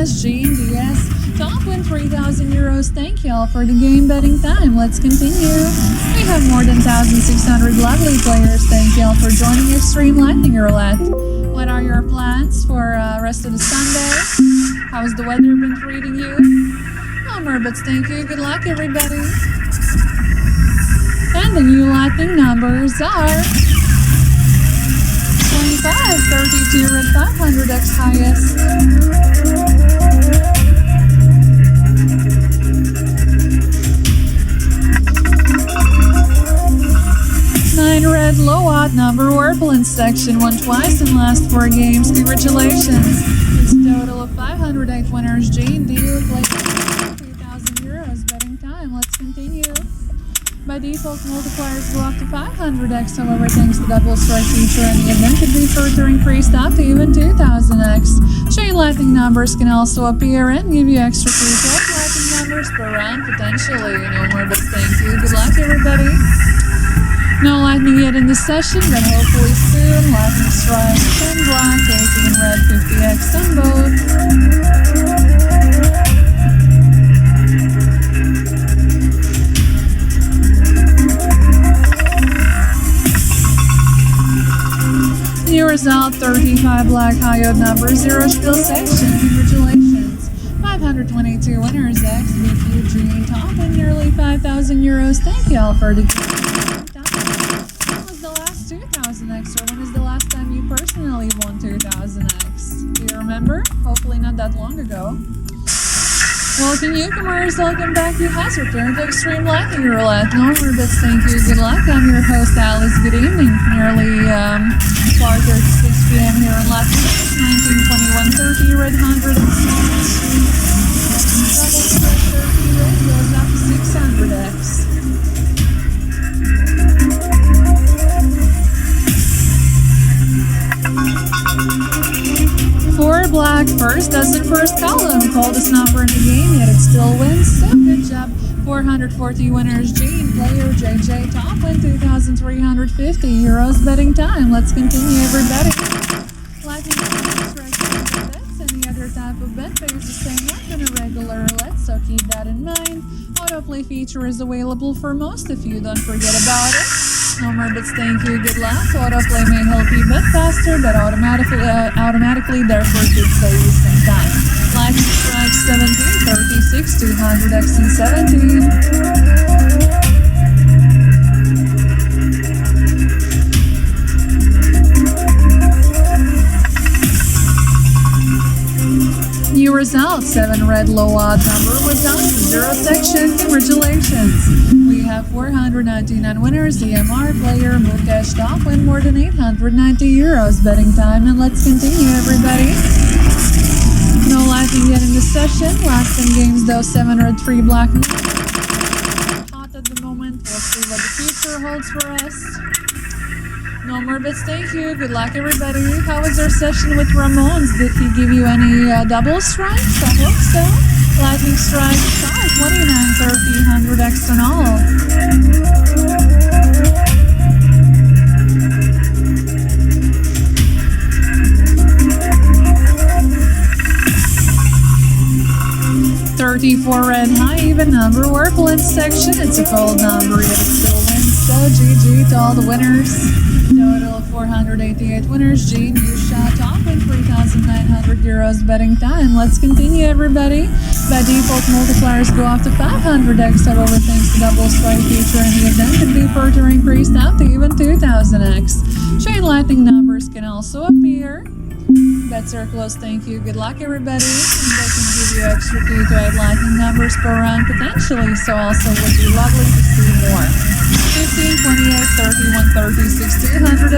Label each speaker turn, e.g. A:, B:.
A: S, G, and DS. Top win €3,000. Thank you all for the game betting time. Let's continue. We have more than 1,600 lovely players. Thank you all for joining Extreme Lightning Roulette. What are your plans for rest of the Sunday? How's the weather been treating you? No more, but thank you. Good luck, everybody. And the new lightning numbers are 25, 32, red 500x highest. 9 red low odd number Purple in section, won twice in last 4 games. Congratulations. It's a total of 508 winners. G and D played €2,000. Betting time. Let's continue. By default, multipliers go up to 500x, however, thanks to double strike feature, and the event could be further increased up to even 2000x. Chain lightning numbers can also appear and give you extra free lightning numbers per round, potentially. No more, but thank you. Good luck, everybody. No lightning yet in this session, but hopefully soon. Lightning strike, 10 black, 18 red, 50x on both. New result, 35 black, high odd number, 0 spiel section. Congratulations. 522 winners, X, BQG, top win nearly €5,000. Thank you all for the When was the last 2000x, or when is the last time you personally won 2000x? Do you remember? Hopefully not that long ago. Welcome newcomers, welcome back. You has returned to Extreme Lightning Roulette. No more bits, thank you, good luck. I'm your host Alice, good evening. Nearly 4:36 p.m. here in Las Vegas, 1921-30, red 100 and double strike 30 red goes up to 600x. 4 black, first dozen, first column. Coldest number in the game, yet it still wins. So good job. 440 winners. Gene, player JJ, top win €2,350. Betting time. Let's continue, everybody. Lightning bets, any other type of bet pays the same like on a regular roulette, so keep that in mind. Autoplay feature is available for most of you. Don't forget about it. No more bets, thank you, good luck. Autoplay may help you bet faster, but automatically therefore could save you some time. Lightning strike 17, 36, 200x and 17. New result, 7 red low odd number with down to 0 section. Congratulations. We have 499 winners. EMR player Mukesh, top win more than €890. Betting time, and let's continue, everybody. No lightning yet in this session. Last 10 games though, 7 red, 3 black. Hot at the moment. We'll see what the future holds for us. No more bits, thank you. Good luck, everybody. How was our session with Ramones? Did he give you any double strikes? I hope so. Lightning strike, 29, 30, 100x and all. $34 red, high even number, Purple in section. It's a cold number, yet it still wins. So GG to all the winners. Total of 488 winners. Gene, you shot top win €3,900. Betting time. Let's continue, everybody. By default, multipliers go up to 500x, however, thanks to double strike feature, and the event could be further increased up to even 2000x. Chain lightning numbers can also appear. Bets are closed, thank you. Good luck, everybody. And they can give you extra 2 to 8 lightning numbers per round, potentially, so also would be lovely to see more. 15, 28, 31, 36, 200.